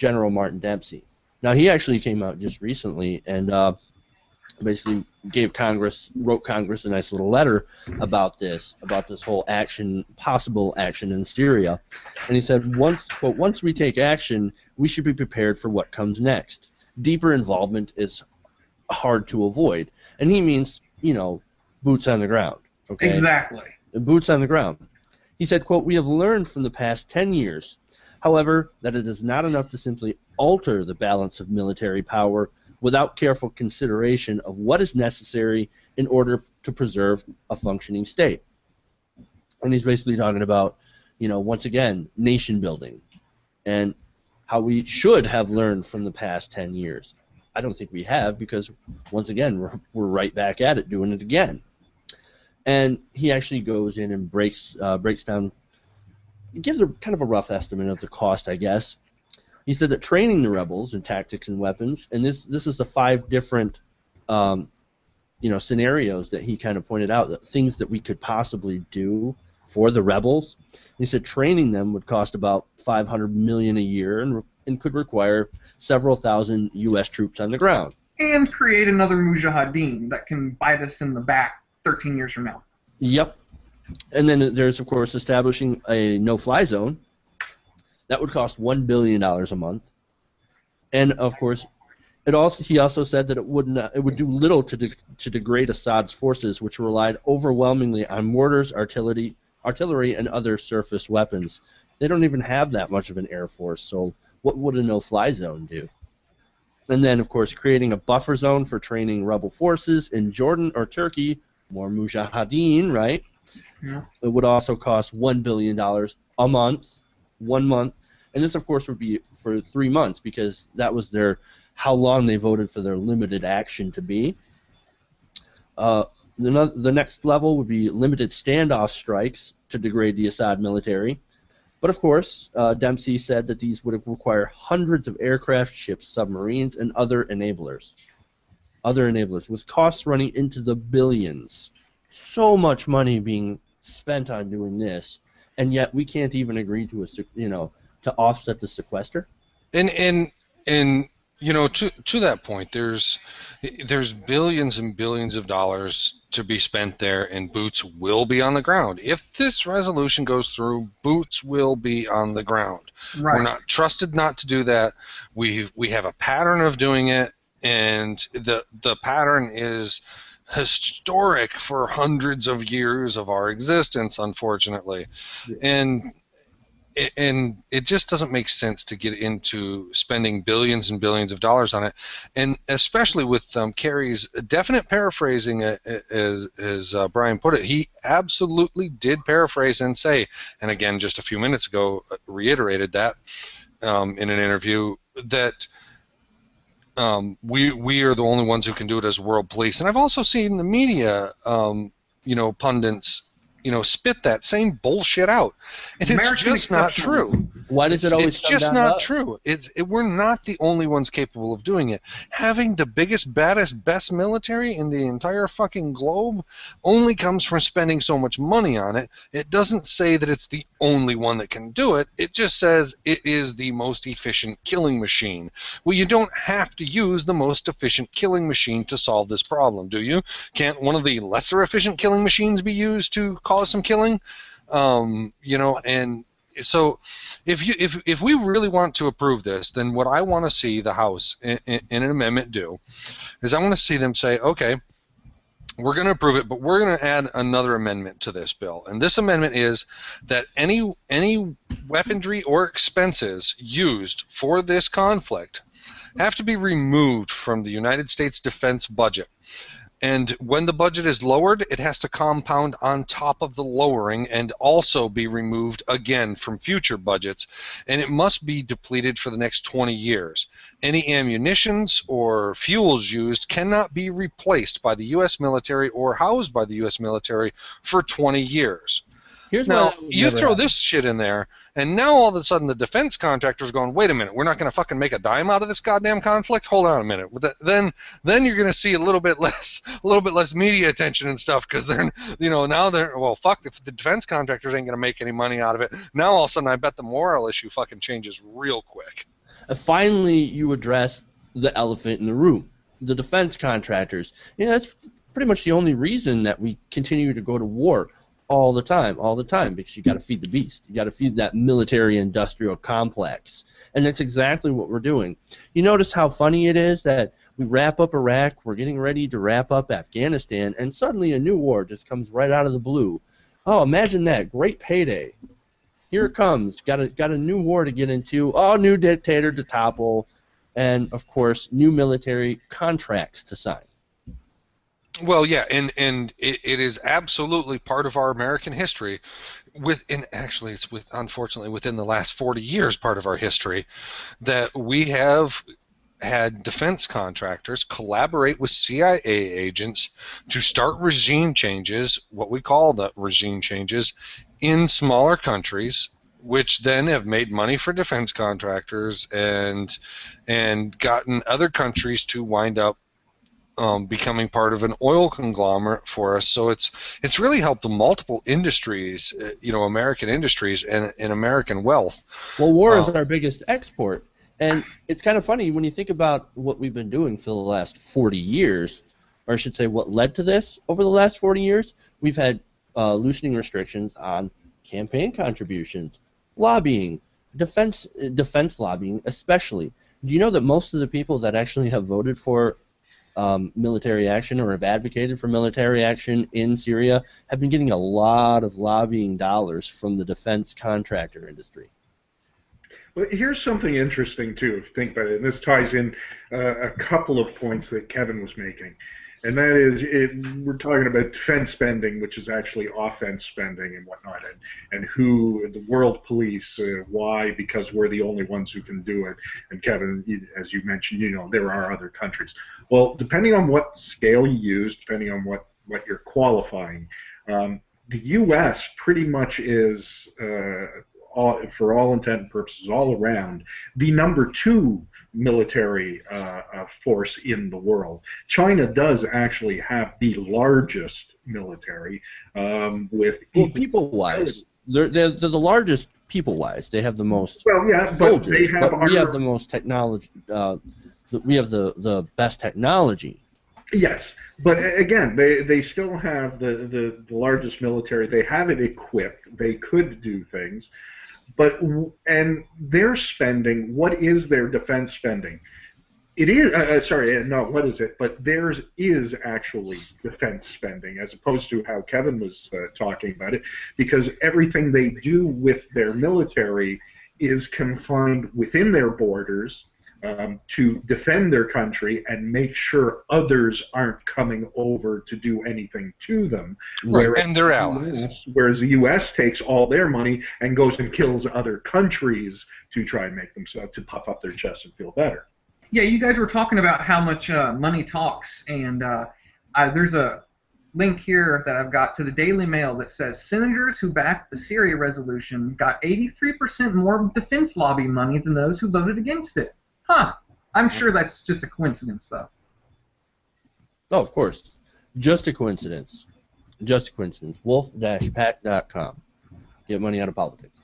General Martin Dempsey. Now, he actually came out just recently and basically wrote Congress a nice little letter about this whole possible action in Syria. And he said, once we take action, we should be prepared for what comes next. Deeper involvement is hard to avoid. And he means, boots on the ground. Okay? Exactly. Boots on the ground. He said, quote, "We have learned from the past 10 years, however, that it is not enough to simply alter the balance of military power without careful consideration of what is necessary in order to preserve a functioning state." And he's basically talking about, once again, nation building and how we should have learned from the past 10 years. I don't think we have, because once again, we're right back at it, doing it again. And he actually goes in and breaks down, gives a kind of a rough estimate of the cost, I guess. He said that training the rebels in tactics and weapons, and this is the 5 different scenarios that he kind of pointed out, that things that we could possibly do for the rebels. He said training them would cost about $500 million a year and could require several thousand U.S. troops on the ground. And create another mujahideen that can bite us in the back 13 years from now. Yep. And then there's, of course, establishing a no-fly zone. That would cost $1 billion a month. And, of course, he also said that it would do little to degrade Assad's forces, which relied overwhelmingly on mortars, artillery, and other surface weapons. They don't even have that much of an air force, so what would a no-fly zone do? And then, of course, creating a buffer zone for training rebel forces in Jordan or Turkey, more mujahideen, right? Yeah. It would also cost $1 billion a month, 1 month. And this, of course, would be for 3 months, because that was how long they voted for their limited action to be. The next level would be limited standoff strikes to degrade the Assad military. But, of course, Dempsey said that these would require hundreds of aircraft, ships, submarines, and other enablers, with costs running into the billions. So much money being spent on doing this, and yet we can't even agree to to offset the sequester. And to that point, there's billions and billions of dollars to be spent there, and boots will be on the ground. If this resolution goes through, boots will be on the ground. Right. We're not trusted not to do that. We have a pattern of doing it, and the pattern is historic for hundreds of years of our existence, unfortunately. Yeah. And it just doesn't make sense to get into spending billions and billions of dollars on it, and especially with Kerry's definite paraphrasing, as Brian put it. He absolutely did paraphrase and say, and again just a few minutes ago reiterated that in an interview, that we are the only ones who can do it as world police. And I've also seen the media, pundits, spit that same bullshit out, and it's just not true. Why does it always come down to us? It's just not true. We're not the only ones capable of doing it. Having the biggest, baddest, best military in the entire fucking globe only comes from spending so much money on it. It doesn't say that it's the only one that can do it. It just says it is the most efficient killing machine. Well, you don't have to use the most efficient killing machine to solve this problem, do you? Can't one of the lesser efficient killing machines be used to cause some killing? And so if we really want to approve this, then what I want to see the House in an amendment do is I want to see them say, okay, we're going to approve it, but we're going to add another amendment to this bill. And this amendment is that any weaponry or expenses used for this conflict have to be removed from the United States defense budget. And when the budget is lowered, it has to compound on top of the lowering and also be removed again from future budgets. And it must be depleted for the next 20 years. Any ammunitions or fuels used cannot be replaced by the U.S. military or housed by the U.S. military for 20 years. Now, you throw this shit in there, and now all of a sudden the defense contractor's going, wait a minute, we're not going to fucking make a dime out of this goddamn conflict? Hold on a minute. Then you're going to see a little bit less media attention and stuff, because fuck, if the defense contractors ain't going to make any money out of it, now all of a sudden I bet the moral issue fucking changes real quick. Finally, you address the elephant in the room, the defense contractors. That's pretty much the only reason that we continue to go to war all the time, because you got to feed the beast. You got to feed that military-industrial complex, and that's exactly what we're doing. You notice how funny it is that we wrap up Iraq, we're getting ready to wrap up Afghanistan, and suddenly a new war just comes right out of the blue. Oh, imagine that. Great payday. Here it comes. Got a new war to get into. Oh, new dictator to topple. And, of course, new military contracts to sign. Well, yeah, and it is absolutely part of our American history. Actually, it's unfortunately within the last 40 years part of our history that we have had defense contractors collaborate with CIA agents to start regime changes, what we call the regime changes, in smaller countries, which then have made money for defense contractors and gotten other countries to wind up becoming part of an oil conglomerate for us. So it's really helped multiple industries, American industries and American wealth. Well, war is our biggest export. And it's kind of funny when you think about what we've been doing for the last 40 years, or I should say what led to this over the last 40 years. We've had loosening restrictions on campaign contributions, lobbying, defense lobbying especially. Do you know that most of the people that actually have voted for military action or have advocated for military action in Syria have been getting a lot of lobbying dollars from the defense contractor industry? Well, here's something interesting, too, if you think about it, and this ties in a couple of points that Kevin was making, and that is we're talking about defense spending, which is actually offense spending and whatnot, and who the world police, why? Because we're the only ones who can do it, and Kevin, as you mentioned, there are other countries. Well, depending on what scale you use, depending on what you're qualifying, the U.S. pretty much is for all intent and purposes, all around, the #2 military force in the world. China does actually have the largest military with... Well, people-wise, they're the largest people-wise. They have the most but soldiers, they have but we have the most technology. We have the best technology. Yes, but again, they still have the largest military. They have it equipped. They could do things. And their spending, what is their defense spending? It is, what is it? But theirs is actually defense spending, as opposed to how Kevin was talking about it, because everything they do with their military is confined within their borders to defend their country and make sure others aren't coming over to do anything to them. Right, and their allies. Whereas the U.S. takes all their money and goes and kills other countries to try and make themselves, to puff up their chest and feel better. Yeah, you guys were talking about how much money talks, and there's a link here that I've got to the Daily Mail that says senators who backed the Syria resolution got 83% more defense lobby money than those who voted against it. Huh. I'm sure that's just a coincidence, though. Oh, of course. Just a coincidence. Just a coincidence. Wolf-pack.com. Get money out of politics.